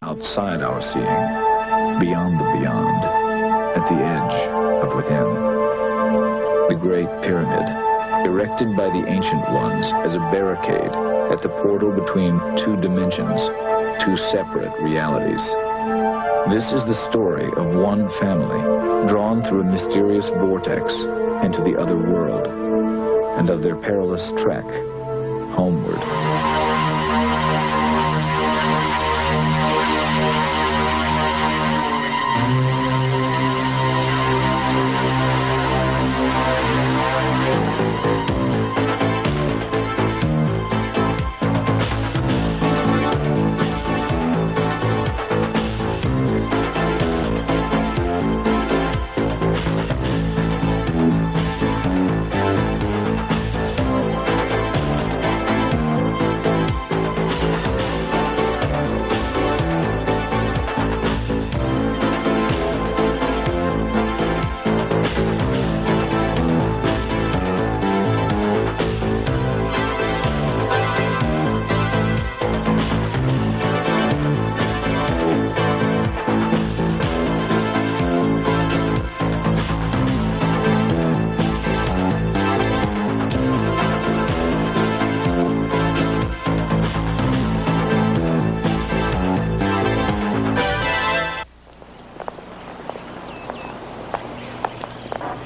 Outside our seeing, beyond the beyond, at the edge of within. The Great Pyramid, erected by the ancient ones as a barricade at the portal between two dimensions, two separate realities. This is the story of one family drawn through a mysterious vortex into the other world, and of their perilous trek homeward.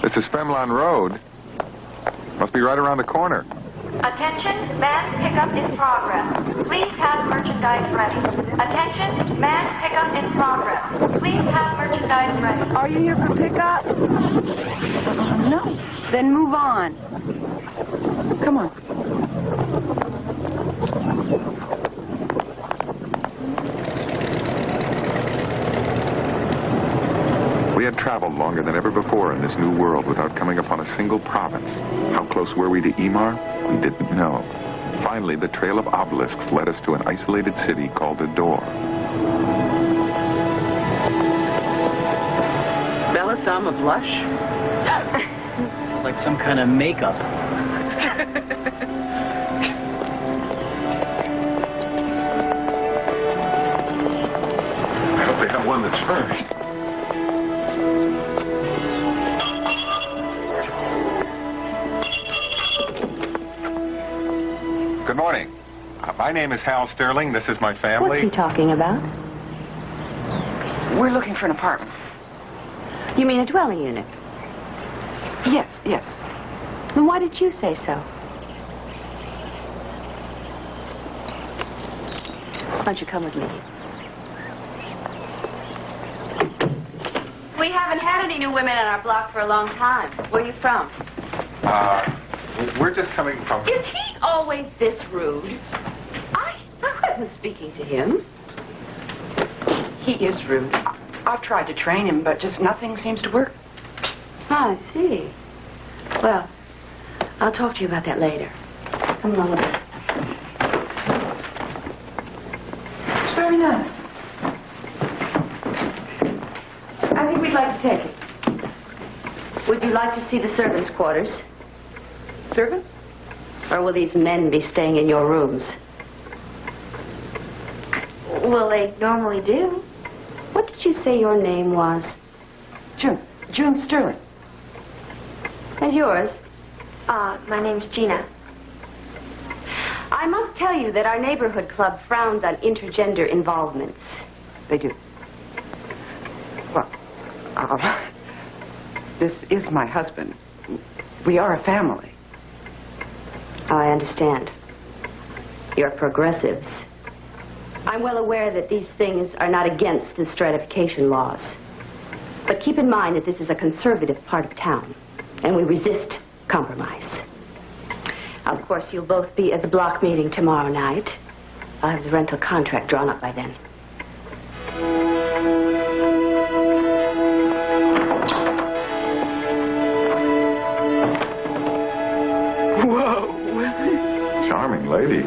This is Femlon Road. Must be right around the corner. Attention, man pickup in progress. Please have merchandise ready. Attention, man pickup in progress. Please have merchandise ready. Are you here for pickup? No. Then move on. Come on. We had traveled longer than ever before in this new world without coming upon a single province. How close were we to Emar? We didn't know. Finally, the trail of obelisks led us to an isolated city called Ador. Belisama blush? It's like some kind of makeup. I hope they have one that's first. Good morning. My name is Hal Sterling. This is my family. What's he talking about? We're looking for an apartment. You mean a dwelling unit? Yes, yes. Then why did you say so? Why don't you come with me? We haven't had any new women on our block for a long time. Where are you from? We're just coming from... Is he always this rude? I wasn't speaking to him. He is rude. I've tried to train him, but just nothing seems to work. Oh, I see. Well, I'll talk to you about that later. Come along with me. It's very nice. I think we'd like to take it. Would you like to see the servants' quarters? Servants? Or will these men be staying in your rooms? Well, they normally do. What did you say your name was? June Sterling. And yours? My name's Gina. I must tell you that our neighborhood club frowns on intergender involvements. They do. Well, this is my husband. We are a family. I understand. You're progressives. I'm well aware that these things are not against the stratification laws. But keep in mind that this is a conservative part of town, and we resist compromise. Of course, you'll both be at the block meeting tomorrow night. I'll have the rental contract drawn up by then. Charming lady.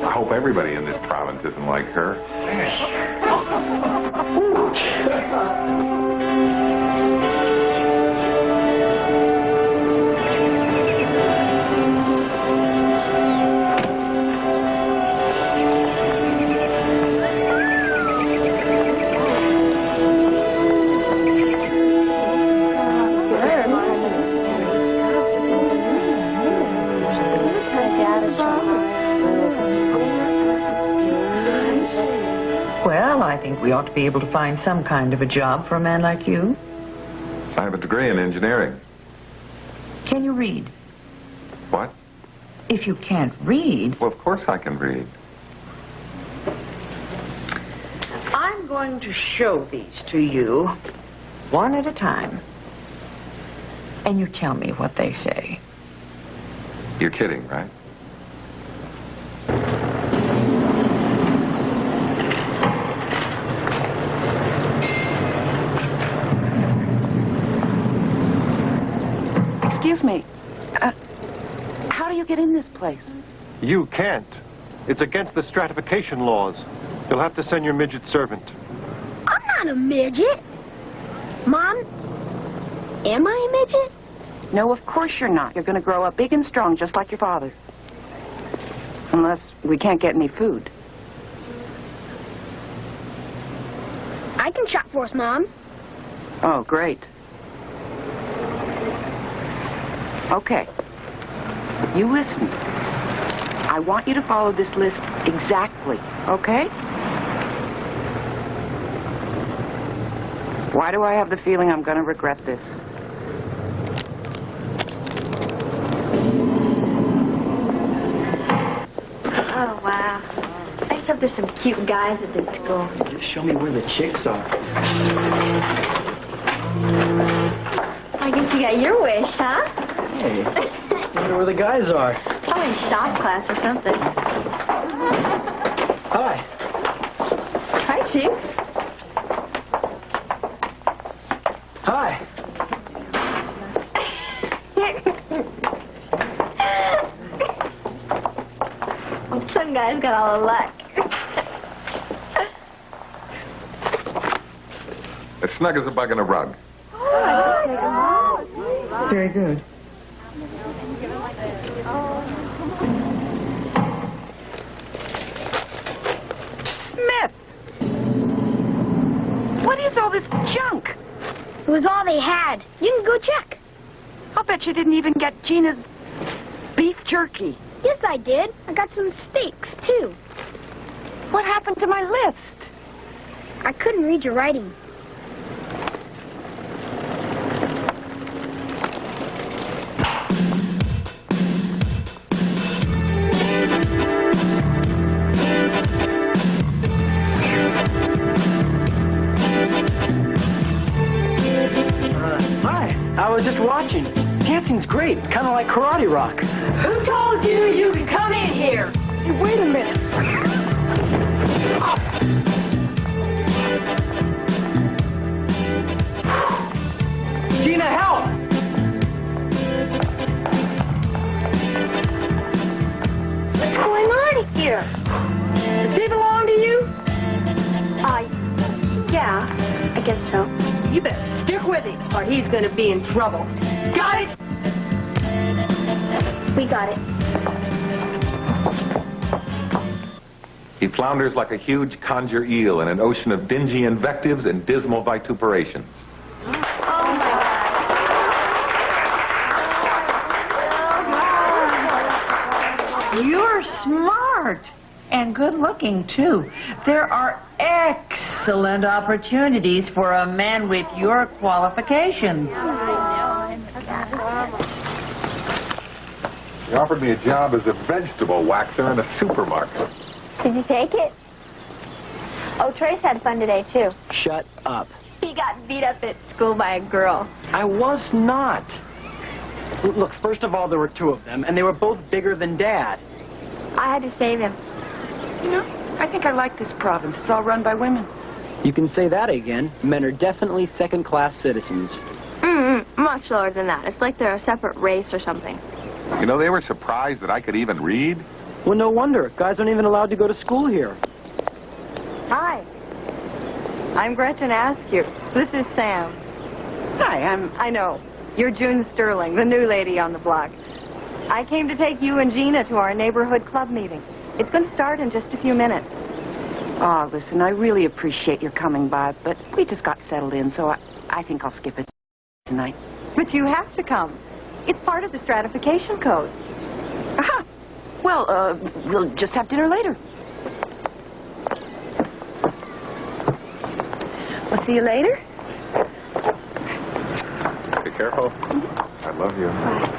I hope everybody in this province isn't like her. think we ought to be able to find some kind of a job for a man like you. I have a degree in engineering. Can you read? What? If you can't read... Well, of course I can read. I'm going to show these to you, one at a time. And you tell me what they say. You're kidding, right? Excuse me. How do you get in this place? You can't. It's against the stratification laws. You'll have to send your midget servant. I'm not a midget. Mom, am I a midget? No, of course you're not. You're going to grow up big and strong, just like your father. Unless we can't get any food. I can shop for us, Mom. Oh, great. Okay. You listen. I want you to follow this list exactly, okay? Why do I have the feeling I'm going to regret this? Oh, wow. I just hope there's some cute guys at this school. Just show me where the chicks are. I guess you got your wish, huh? Hey, I wonder where the guys are. Probably in shop class or something. Hi. Hi, Chief. Hi. Some guy's got all the luck. As snug as a bug in a rug. Very good. Smith! What is all this junk? It was all they had. You can go check. I'll bet you didn't even get Gina's beef jerky. Yes, I did. I got some steaks, too. What happened to my list? I couldn't read your writing. Hi. I was just watching. Dancing's great. Kind of like karate rock. Who told you you could come in here? Hey, wait a minute. Gina, help! What's going on here? Does he belong to you? Yeah, I guess so. You better stick with him, or he's going to be in trouble. Got it? We got it. He flounders like a huge conjure eel in an ocean of dingy invectives and dismal vituperations. Oh, my God. You're smart and good looking, too. There are excellent opportunities for a man with your qualifications. He offered me a job as a vegetable waxer in a supermarket. Did you take it? Oh, Trace had fun today, too. Shut up. He got beat up at school by a girl. I was not. Look, first of all, there were two of them, and they were both bigger than Dad. I had to save him. You know, I think I like this province. It's all run by women. You can say that again. Men are definitely second-class citizens. Much lower than that. It's like they're a separate race or something. You know, they were surprised that I could even read. Well, no wonder. Guys aren't even allowed to go to school here. Hi. I'm Gretchen Askew. This is Sam. Hi, I know. You're June Sterling, the new lady on the block. I came to take you and Gina to our neighborhood club meeting. It's going to start in just a few minutes. Oh, listen, I really appreciate your coming by, but we just got settled in, so I think I'll skip it tonight. But you have to come. It's part of the stratification code. Aha. Well, we'll just have dinner later. I'll see you later. Be careful. I love you. Bye.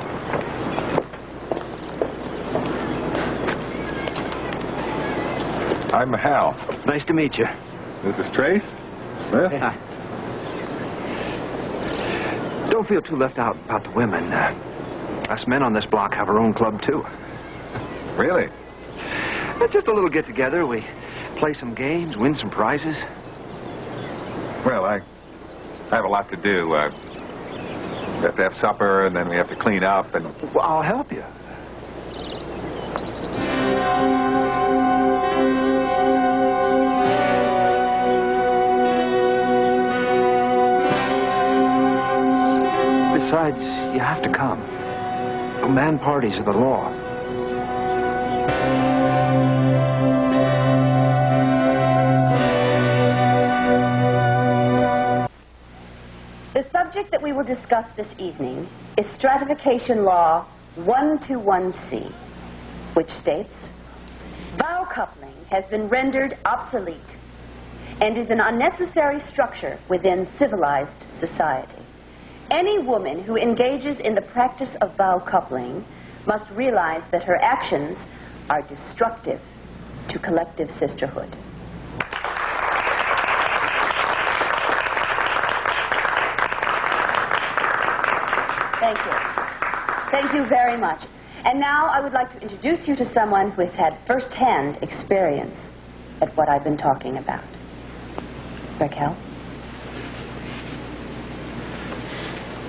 I'm Hal. Nice to meet you. This is Trace. Smith. Don't feel too left out about the women. Us men on this block have our own club, too. Really? Just a little get-together. We play some games, win some prizes. Well, I have a lot to do. We have to have supper, and then we have to clean up, and... Well, I'll help you. Besides, you have to come. Man parties are the law. The subject that we will discuss this evening is Stratification Law 121C, which states, vow coupling has been rendered obsolete and is an unnecessary structure within civilized society. Any woman who engages in the practice of vow coupling must realize that her actions are destructive to collective sisterhood. Thank you. Thank you very much. And now I would like to introduce you to someone who has had first-hand experience at what I've been talking about. Raquel?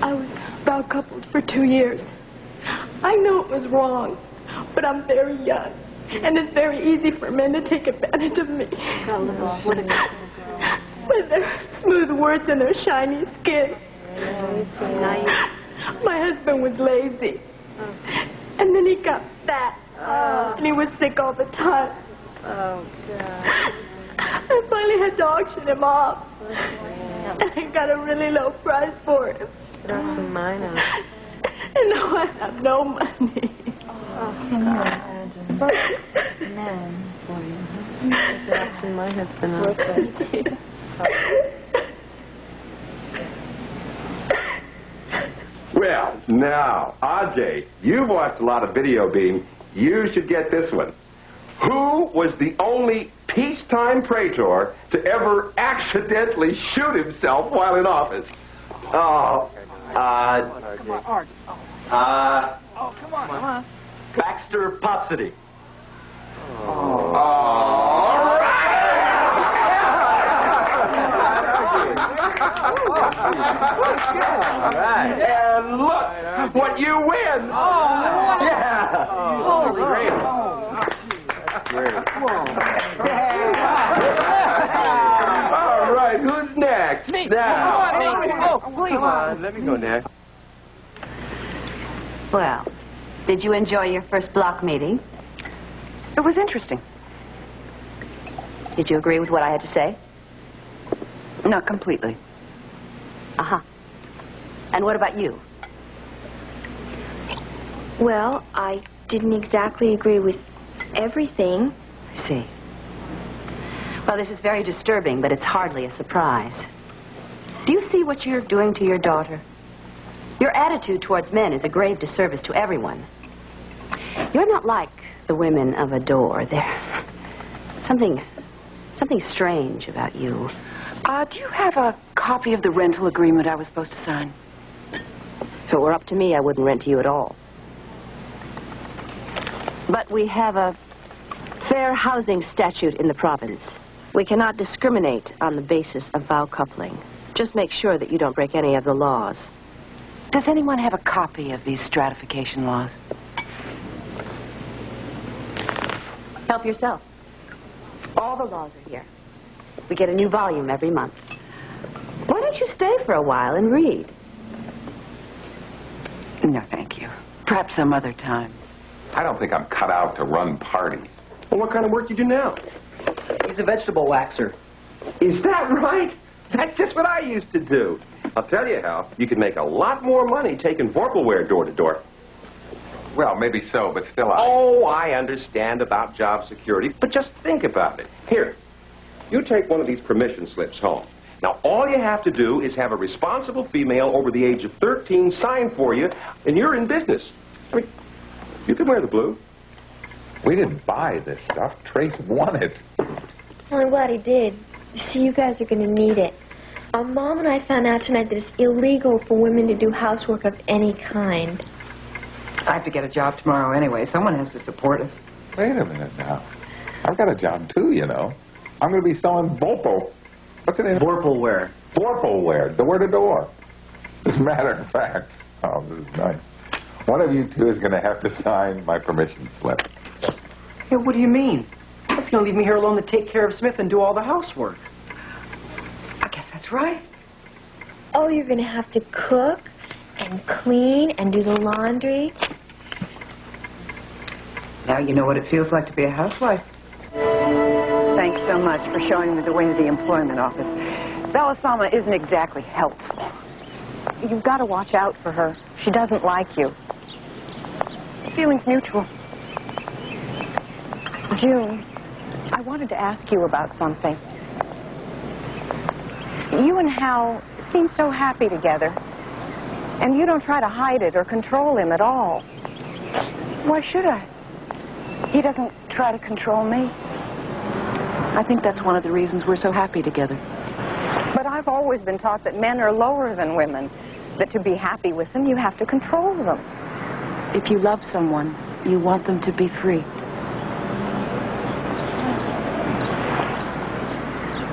I was vow coupled for 2 years. I know it was wrong, but I'm very young, and it's very easy for men to take advantage of me. With their smooth words and their shiny skin. My husband was lazy, and then he got fat, and he was sick all the time. Oh, God. I finally had to auction him off, and I got a really low price for him. And now I have no money. Can you imagine? Man for you. Auction my husband off. Well, now, Ajay, you've watched a lot of video beam. You should get this one. Who was the only peacetime praetor to ever accidentally shoot himself while in office? Oh, Come on, Art. Come on. Baxter Popsity. And look what you win. Yeah. Holy great. That's great. All right, who's next? Me. Now. Come on, let me go next. Well, did you enjoy your first block meeting? It was interesting. Did you agree with what I had to say? Not completely. Uh-huh. And what about you? Well, I didn't exactly agree with everything. I see. Well, this is very disturbing, but it's hardly a surprise. Do you see what you're doing to your daughter? Your attitude towards men is a grave disservice to everyone. You're not like the women of Adore. There's something strange about you. Do you have a copy of the rental agreement I was supposed to sign? If it were up to me, I wouldn't rent to you at all. But we have a fair housing statute in the province. We cannot discriminate on the basis of vow coupling. Just make sure that you don't break any of the laws. Does anyone have a copy of these stratification laws? Help yourself. All the laws are here. We get a new volume every month. Why don't you stay for a while and read? No, thank you. Perhaps some other time. I don't think I'm cut out to run parties. Well, what kind of work you do now? He's a vegetable waxer. Is that right? That's just what I used to do. I'll tell you, Hal, you can make a lot more money taking Vorpalware door to door. Well, maybe so, but still Oh, I understand about job security, but just think about it. Here, you take one of these permission slips home. Now, all you have to do is have a responsible female over the age of 13 sign for you, and you're in business. I mean, you can wear the blue. We didn't buy this stuff. Trace won it. Well, I'm glad he did. You see, you guys are going to need it. Mom and I found out tonight that it's illegal for women to do housework of any kind. I have to get a job tomorrow anyway. Someone has to support us. Wait a minute now. I've got a job too, you know. I'm going to be selling Vorpal. What's it in? Vorpalware. Vorpalware, door to door. As a matter of fact, oh, this is nice. One of you two is going to have to sign my permission slip. Hey, what do you mean? That's going to leave me here alone to take care of Smith and do all the housework. I guess that's right. Oh, you're going to have to cook and clean and do the laundry. Now you know what it feels like to be a housewife. Thanks so much for showing me the way to the employment office. Belisama isn't exactly helpful. You've got to watch out for her. She doesn't like you. The feeling's mutual. June, I wanted to ask you about something. You and Hal seem so happy together. And you don't try to hide it or control him at all. Why should I? He doesn't try to control me. I think that's one of the reasons we're so happy together. But I've always been taught that men are lower than women, that to be happy with them, you have to control them. If you love someone, you want them to be free.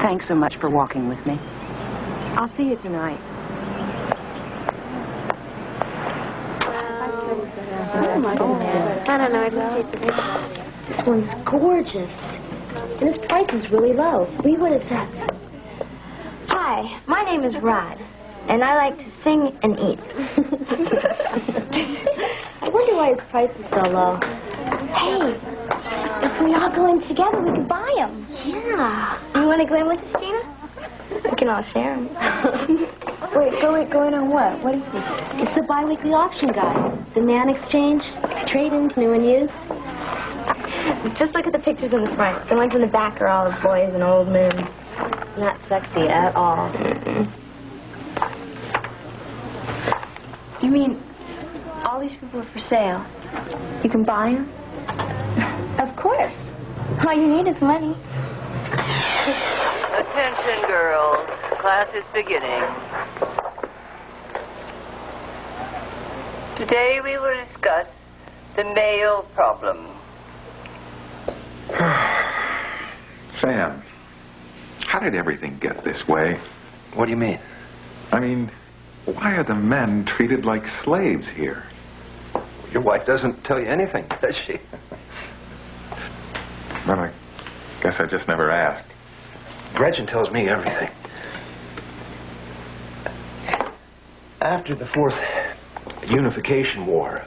Thanks so much for walking with me. I'll see you tonight. I don't know, I just hate to think about it. This one's gorgeous. And his price is really low. Read what it says. Hi, my name is Rod, and I like to sing and eat. I wonder why his price is so low. Hey, if we all go in together, we can buy them. Yeah. You want to go in with us, Gina? We can all share them. Wait, go in on what? What is this? It's the bi-weekly auction guide. The man exchange, trade-ins, new and used. Just look at the pictures in the front. The ones in the back are all of boys and old men. Not sexy at all. You mean all these people are for sale? You can buy them? Of course. All you need is money. Attention, girls. Class is beginning. Today we will discuss the male problem. Sam, how did everything get this way? What do you mean? I mean, why are the men treated like slaves here? Your wife doesn't tell you anything, does she? Well, I guess I just never asked. Gretchen tells me everything. After the Fourth Unification War,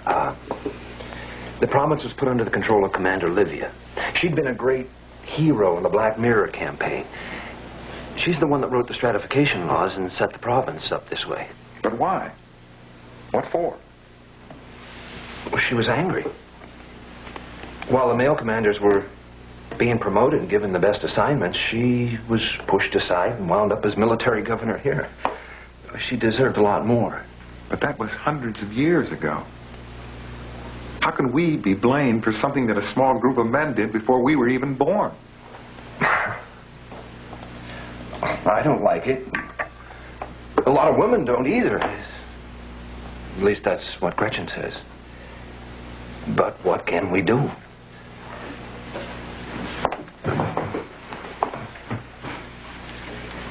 the province was put under the control of Commander Livia. She'd been a great hero in the Black Mirror campaign. She's the one that wrote the stratification laws and set the province up this way. But why? What for? Well, she was angry. While the male commanders were being promoted and given the best assignments, she was pushed aside and wound up as military governor here. She deserved a lot more. But that was hundreds of years ago. How can we be blamed for something that a small group of men did before we were even born? I don't like it. A lot of women don't either. At least that's what Gretchen says. But what can we do?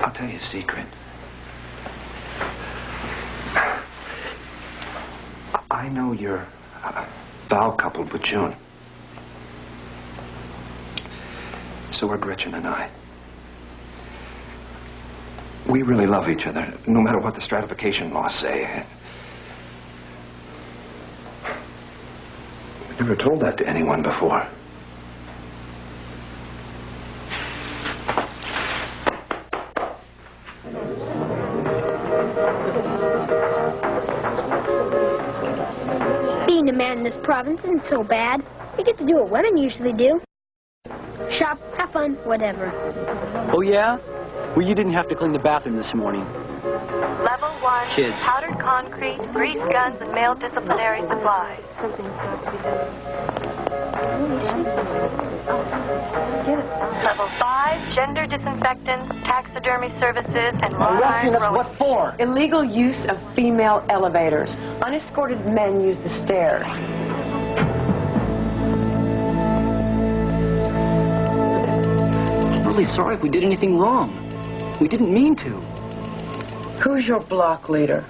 I'll tell you a secret. I know you're foul-coupled with June. So are Gretchen and I. We really love each other, no matter what the stratification laws say. I've never told that to anyone before. Being a man in this province isn't so bad. You get to do what women usually do. Shop, have fun, whatever. Oh, yeah? Well, you didn't have to clean the bathroom this morning. Level 1, Kids. powdered concrete, grease guns, and male disciplinary supplies. Level 5, gender disinfectants, taxidermy services, and Arresting us, rodent what for? Illegal use of female elevators. Unescorted men use the stairs. I'm really sorry if we did anything wrong. We didn't mean to. Who's your block leader?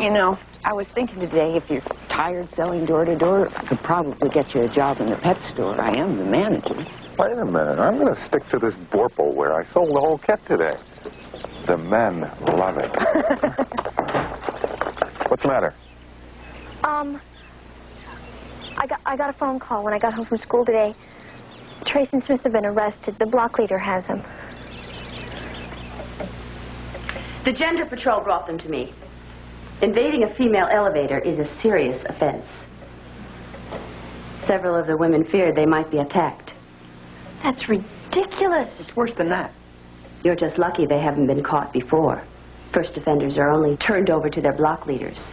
You know, I was thinking today, if you're tired selling door to door, I could probably get you a job in the pet store. I am the manager. Wait a minute. I'm going to stick to this Borple where I sold the whole kit today. The men love it. What's the matter? I got a phone call when I got home from school today. Trace and Smith have been arrested. The block leader has them. The Gender Patrol brought them to me. Invading a female elevator is a serious offense. Several of the women feared they might be attacked. That's ridiculous. It's worse than that. You're just lucky they haven't been caught before. First offenders are only turned over to their block leaders.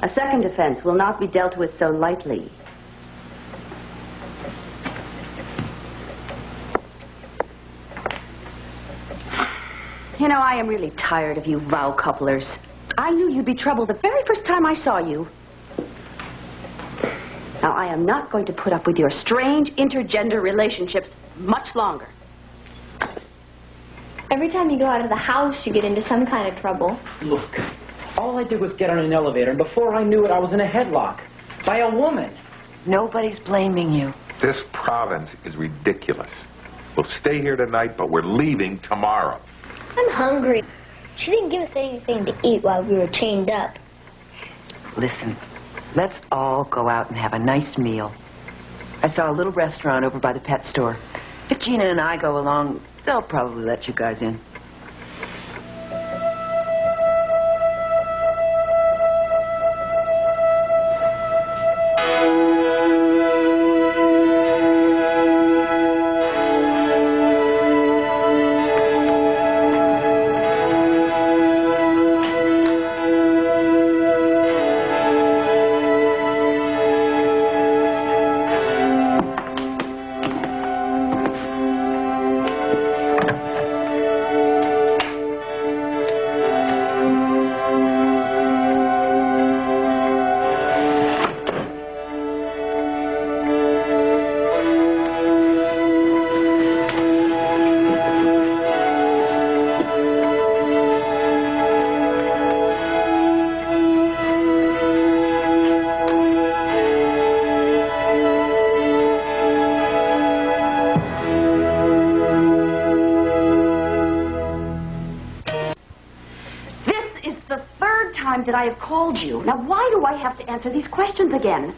A second offense will not be dealt with so lightly. You know, I am really tired of you vow couplers. I knew you'd be trouble the very first time I saw you. Now, I am not going to put up with your strange intergender relationships much longer. Every time you go out of the house, you get into some kind of trouble. Look, all I did was get on an elevator, and before I knew it, I was in a headlock by a woman. Nobody's blaming you. This province is ridiculous. We'll stay here tonight, but we're leaving tomorrow. I'm hungry. She didn't give us anything to eat while we were chained up. Listen, let's all go out and have a nice meal. I saw a little restaurant over by the pet store. If Gina and I go along, they'll probably let you guys in. That I have called you. Now, why do I have to answer these questions again?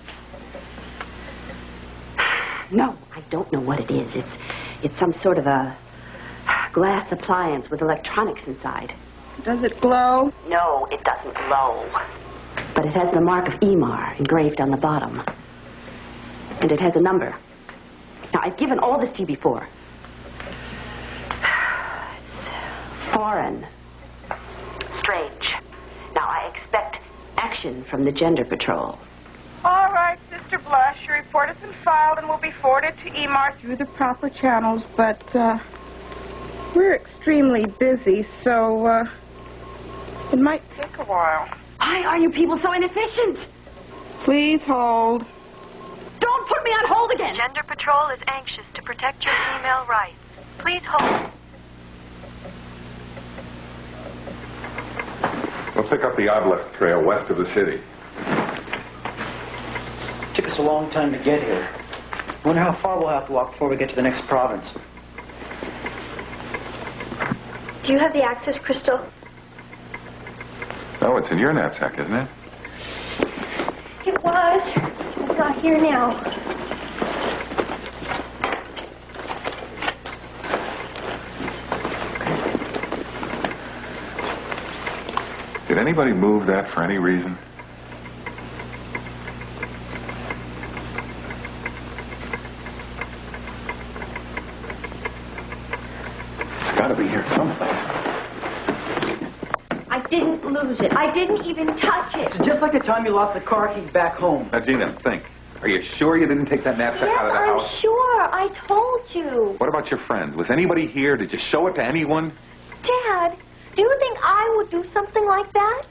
No, I don't know what it is. It's some sort of a glass appliance with electronics inside. Does it glow? No, it doesn't glow. But it has the mark of EMAR engraved on the bottom. And it has a number. Now, I've given all this to you before. It's foreign. Strange. Now, I expect action from the Gender Patrol. All right, Sister Blush, your report has been filed and will be forwarded to EMAR through the proper channels, but we're extremely busy, so it might take a while. Why are you people so inefficient? Please hold. Don't put me on hold again! Gender Patrol is anxious to protect your female rights. Please hold. We'll pick up the obelisk trail west of the city. Took us a long time to get here. Wonder how far we'll have to walk before we get to the next province. Do you have the access crystal? Oh, it's in your knapsack, isn't it? It was. It's not here now. Did anybody move that for any reason? be here someplace. I didn't lose it. I didn't even touch it. It's just like the time you lost the car keys back home. Now, Gina, think. Are you sure you didn't take that knapsack out of the house? I'm sure. I told you. What about your friends? Was anybody here? Did you show it to anyone? Dad, do you think I would do something like that?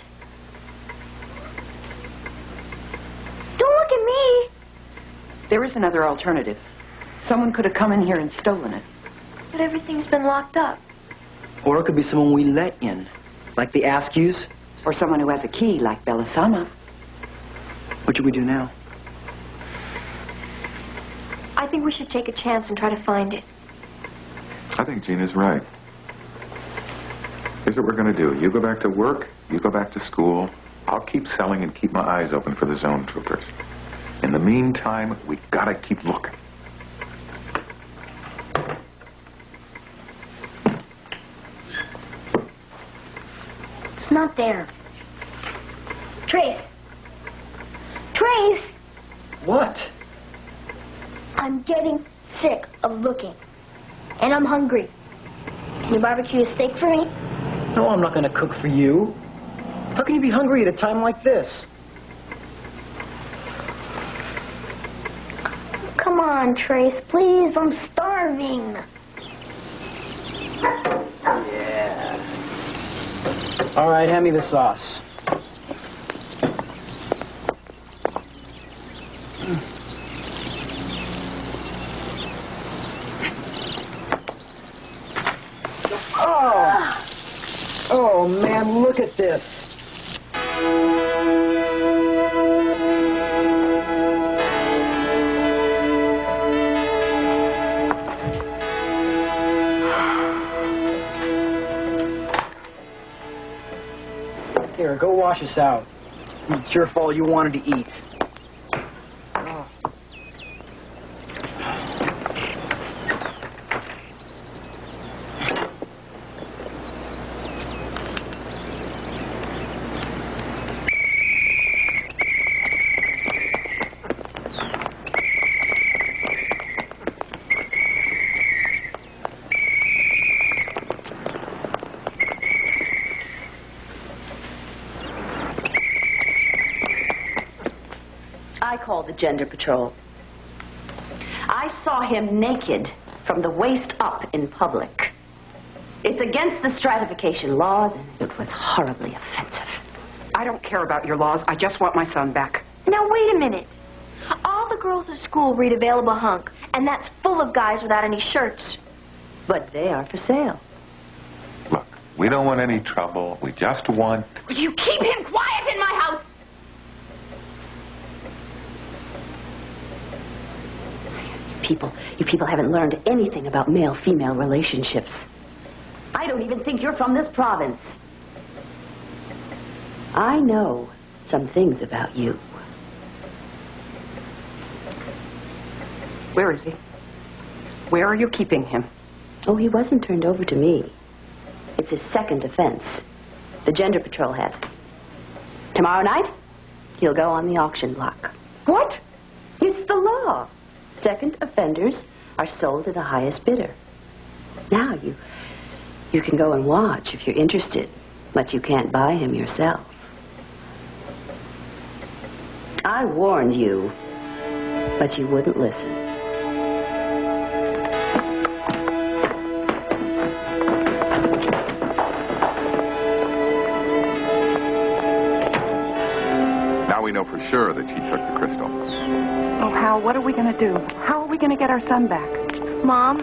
Don't look at me. There is another alternative. Someone could have come in here and stolen it. But everything's been locked up. Or it could be someone we let in, like the Askews. Or someone who has a key, like Belisama. What should we do now? I think we should take a chance and try to find it. I think Gina's right. Here's what we're going to do. You go back to work. You go back to school. I'll keep selling and keep my eyes open for the zone troopers. In the meantime, we got to keep looking. It's not there. Trace. Trace! What? I'm getting sick of looking. And I'm hungry. Can you barbecue a steak for me? No, I'm not going to cook for you. How can you be hungry at a time like this? Come on, Trace, please. I'm starving. Yeah. All right, hand me the sauce. Oh, man, look at this. Here, go wash us out. It's your fault you wanted to eat. I called the Gender Patrol. I saw him naked from the waist up in public. It's against the stratification laws, and it was horribly offensive. I don't care about your laws. I just want my son back. Now, wait a minute. All the girls at school read Available Hunk, and that's full of guys without any shirts. But they are for sale. Look, we don't want any trouble. We just want... Would you keep him quiet in my house? You people haven't learned anything about male-female relationships. I don't even think you're from this province. I know some things about you. Where is he? Where are you keeping him? Oh, he wasn't turned over to me. It's his second offense. The Gender Patrol has him. Tomorrow night, he'll go on the auction block. What? It's the law. Second offenders are sold to the highest bidder. Now, you can go and watch if you're interested, but you can't buy him yourself. I warned you, but you wouldn't listen. Now we know for sure that she took the crystal. Oh, Hal, what are we going to do? How are we going to get our son back? Mom,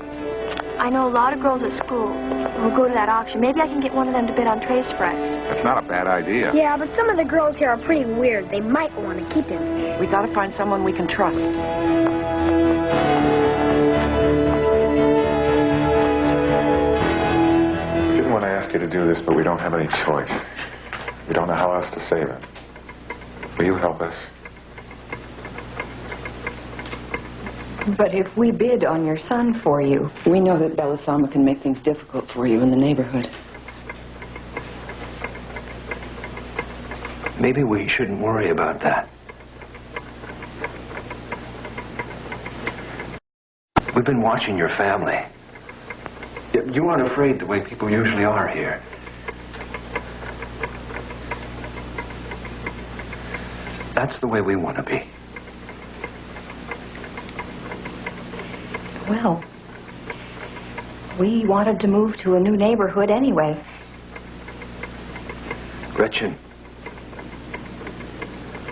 I know a lot of girls at school who'll go to that auction. Maybe I can get one of them to bid on Trace for us. That's not a bad idea. Yeah, but some of the girls here are pretty weird. They might want to keep him. We got to find someone we can trust. Didn't want to ask you to do this, but we don't have any choice. We don't know how else to save him. Will you help us? But if we bid on your son for you, we know that Belisama can make things difficult for you in the neighborhood. Maybe we shouldn't worry about that. We've been watching your family. You aren't afraid the way people usually are here. That's the way we want to be. Well, we wanted to move to a new neighborhood anyway. Gretchen,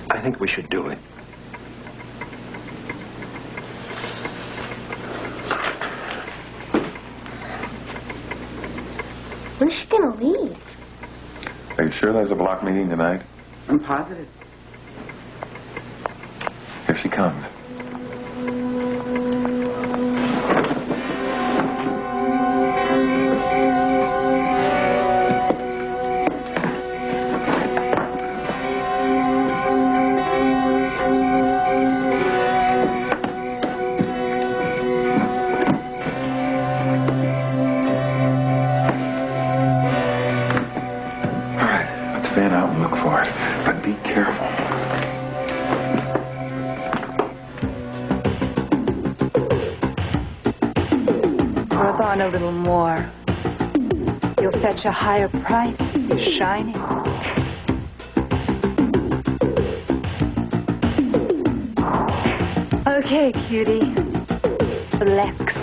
I think we should do it. When's she gonna leave? Are you sure there's a block meeting tonight? I'm positive. Here she comes. Fan out and look for it, but be careful. Rub on a little more. You'll fetch a higher price. You're shining. Okay, cutie. Flex.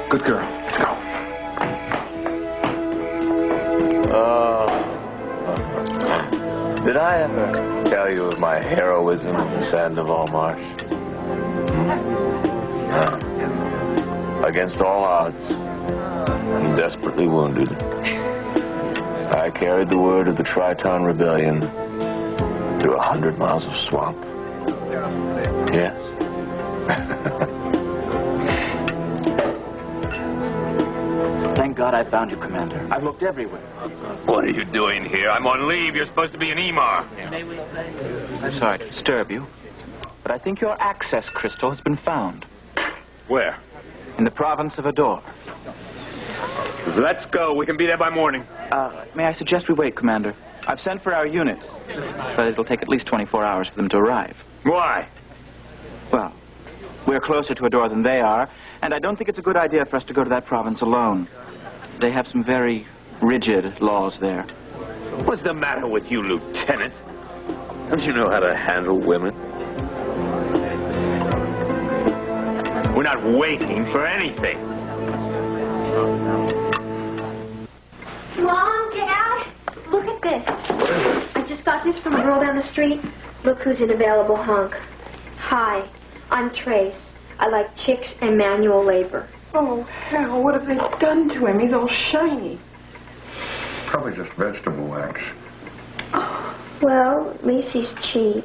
Good girl. Let's go. Did I ever tell you of my heroism in the Sandoval Marsh? Against all odds, and desperately wounded, I carried the word of the Triton Rebellion through 100 miles of swamp. Yes. Thank God I found you, Commander. I've looked everywhere. What are you doing here? I'm on leave. You're supposed to be in EMAR. I'm sorry to disturb you, but I think your access crystal has been found. Where? In the province of Ador. Let's go. We can be there by morning. May I suggest we wait, Commander? I've sent for our units, but it'll take at least 24 hours for them to arrive. Why? Well, we're closer to Ador than they are, and I don't think it's a good idea for us to go to that province alone. They have some very rigid laws there. What's the matter with you, Lieutenant? Don't you know how to handle women? We're not waiting for anything. Mom, Dad, look at this. I just got this from a girl down the street. Look who's an available hunk. Hi, I'm Trace. I like chicks and manual labor. Oh, hell, what have they done to him? He's all shiny. Probably just vegetable wax. Well, at least he's cheap.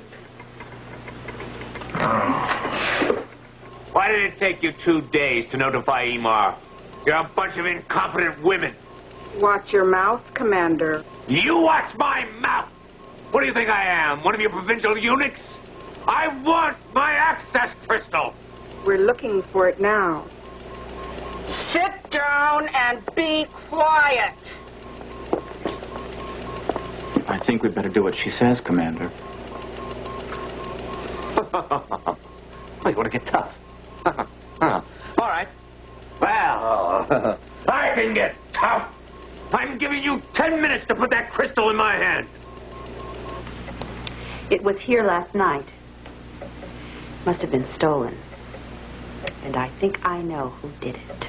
Why did it take you 2 days to notify EMAR? You're a bunch of incompetent women. Watch your mouth, Commander. You watch my mouth! What do you think I am, one of your provincial eunuchs? I want my access crystal! We're looking for it now. Sit down and be quiet. I think we'd better do what she says, Commander. Oh, you want to get tough? All right. Well, I can get tough. I'm giving you 10 minutes to put that crystal in my hand. It was here last night. Must have been stolen. And I think I know who did it.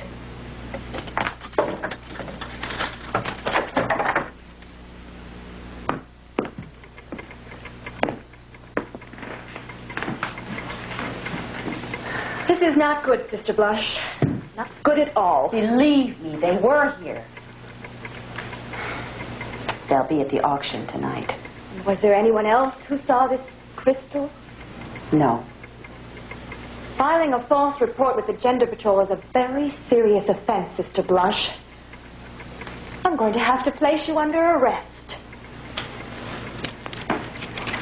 This is not good, Sister Blush. Not good at all. Believe me, they were here. They'll be at the auction tonight. Was there anyone else who saw this crystal? No. Filing a false report with the Gender Patrol is a very serious offense, Sister Blush. I'm going to have to place you under arrest.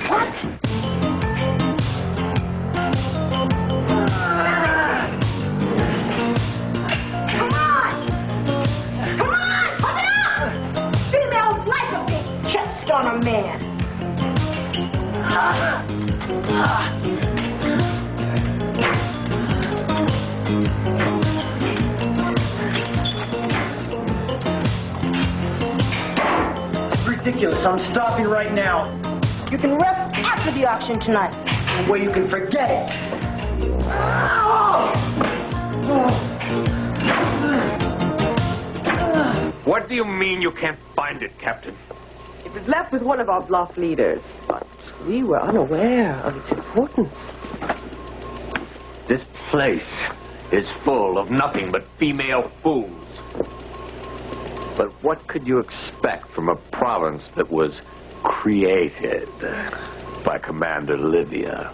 What? Come on! Come on! Put it up! Females like a big chest on a man. Ridiculous. I'm stopping right now. You can rest after the auction tonight. Well, you can forget it. What do you mean you can't find it, Captain? It was left with one of our bluff leaders, but we were unaware of its importance. This place is full of nothing but female fools. But what could you expect from a province that was created by Commander Livia?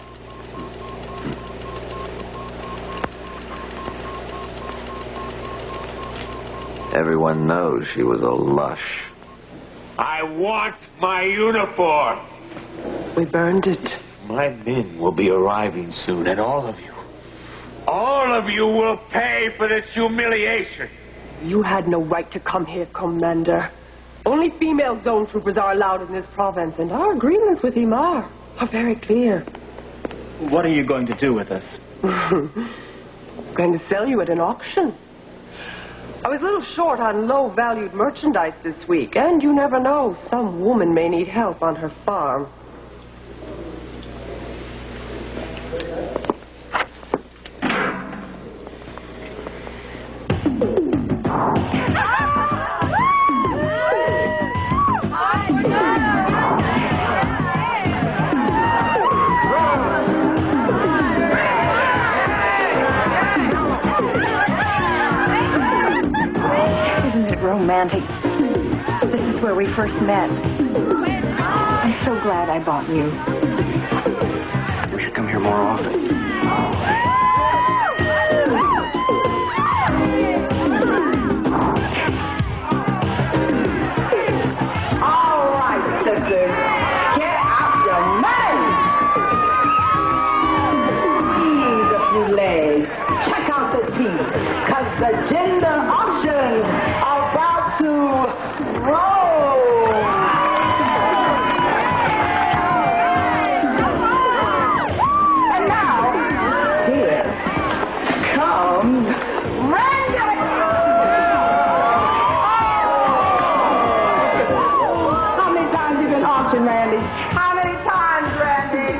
Everyone knows she was a lush. I want my uniform! We burned it. My men will be arriving soon, and all of you will pay for this humiliation. You had no right to come here, Commander. Only female zone troopers are allowed in this province, and our agreements with Imar are very clear. What are you going to do with us? I'm going to sell you at an auction. I was a little short on low-valued merchandise this week, and you never know, some woman may need help on her farm. Romantic. This is where we first met. I'm so glad I bought you. We should come here more often. All right, sisters. Get out your money. Squeeze a few legs. Check out the teeth. Because the gender auctions are about to roll. And now, here comes Randy. How many times you been auctioned, Randy? How many times, Randy?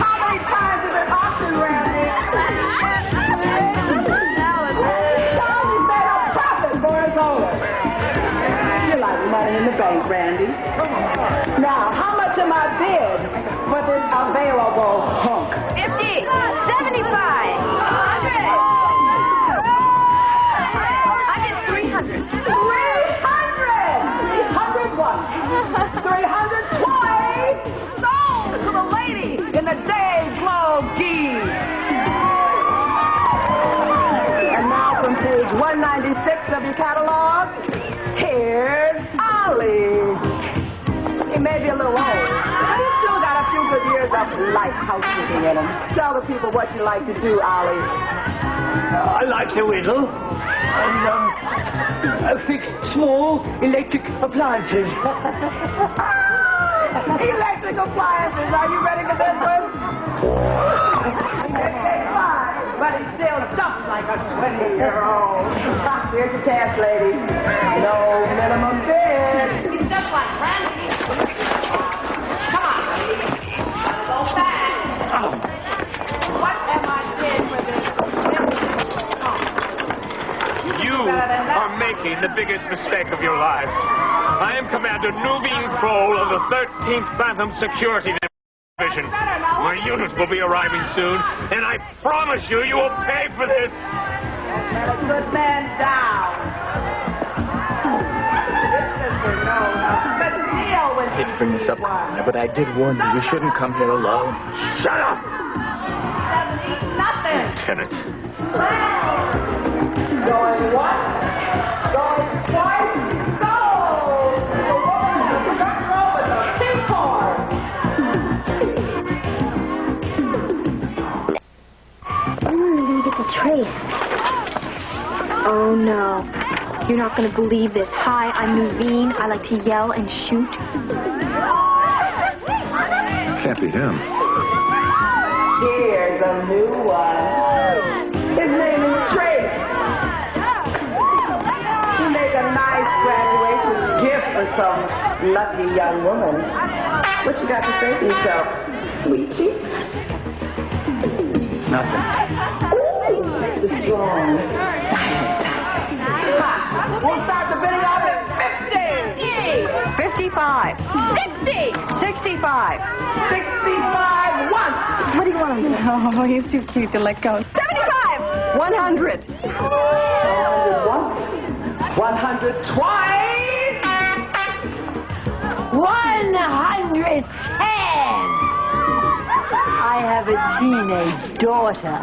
How many times you been auctioned, Randy? Money in the bank, Randy. Now, how much am I bid for this available hunk? 50, 75, 100. I bid 300. 300! 301. 320. Sold to the lady in the day glow geese. And now from page 196 of your catalog, here's Ollie. He may be a little old, but he's still got a few good years of life housekeeping in him. Tell the people what you like to do, Ollie. I like to whittle and fix small electric appliances. Electric appliances. Are you ready for this one? But he still jumps like a 20-year-old. Here's your chance, lady. No minimum bid. He's just like Randy. Come on, lady. Go fast. What am I bid for this? You are making the biggest mistake of your lives. I am Commander Nuveen Kroll of the 13th Phantom Security Vision. My unit will be arriving soon, and I promise you, you will pay for this. Let a good man down. I hate to bring this up, Commander, but I did warn you. You shouldn't come here alone. Shut up! Nothing. Lieutenant. Going once, going twice, go! The woman has run over the T-car. When are we going to get to Trace? Oh, no. You're not going to believe this. Hi, I'm Nuveen. I like to yell and shoot. Can't be him. Here's a new one. His name is Trace. You make a nice graduation gift for some lucky young woman. What you got to say for yourself, sweet cheeks? Nothing. Ooh, that's the strong. We'll start the bidding on at 50. 55. 60. 65. 65 once. What do you want him to do? Oh, he's too cute to let go. 75. 100. 100 once. 100 twice. 110. I have a teenage daughter.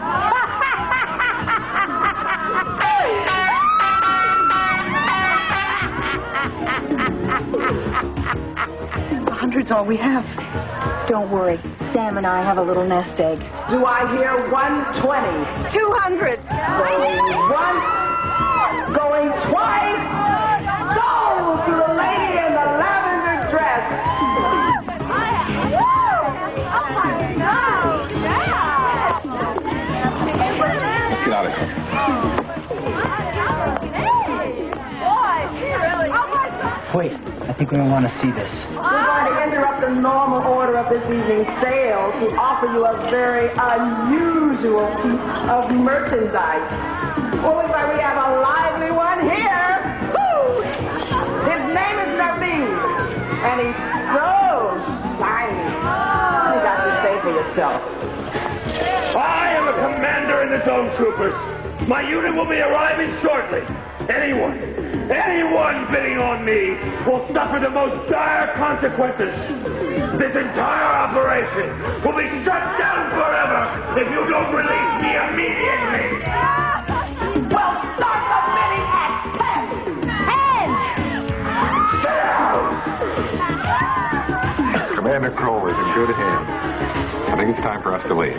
100's all we have. Don't worry. Sam and I have a little nest egg. Do I hear 120? 200. Going once. Going twice. Go to the lady in the lavender dress. Let's get out of here. Wait, I think we want to see this. We're going to interrupt the normal order of this evening's sale to offer you a very unusual piece of merchandise. Oh, we have a lively one here. Woo! His name is Naveen, and he's so shiny. What you got to say for yourself? I am a commander in the Dome Troopers. My unit will be arriving shortly. Anyone bidding on me will suffer the most dire consequences. This entire operation will be shut down forever if you don't release me immediately. Well, start the bidding at 10. 10. Commander Kroll is in good hands. I think it's time for us to leave.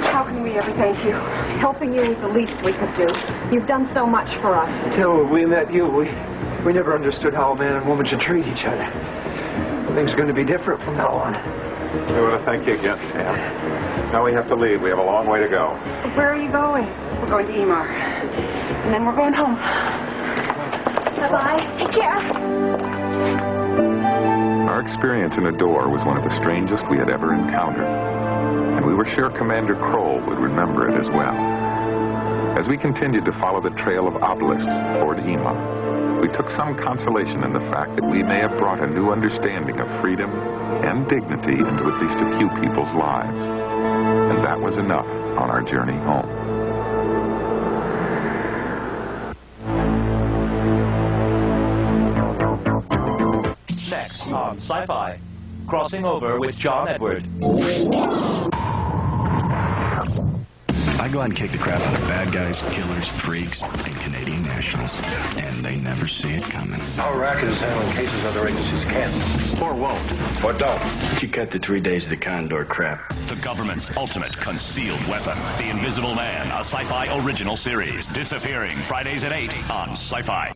How can we ever thank you? Helping you was the least we could do. You've done so much for us. Till we met you, we never understood how a man and woman should treat each other. Things are going to be different from now on. We want to thank you again, Sam. Now we have to leave. We have a long way to go. Where are you going? We're going to Emar. And then we're going home. Bye-bye. Take care. Our experience in a door was one of the strangest we had ever encountered. And we were sure Commander Kroll would remember it as well. As we continued to follow the trail of obelisks toward Emar, we took some consolation in the fact that we may have brought a new understanding of freedom and dignity into at least a few people's lives. And that was enough on our journey home. Next on Sci-Fi, Crossing Over with John Edward. I go out and kick the crap out of bad guys, killers, freaks, and Canadian nationals. And they never see it coming. Our racket is handling cases other agencies can't. Or won't. Or don't. You cut the 3 days of the Condor crap. The government's ultimate concealed weapon. The Invisible Man, a Sci-Fi original series. Disappearing Fridays at 8 on Sci-Fi.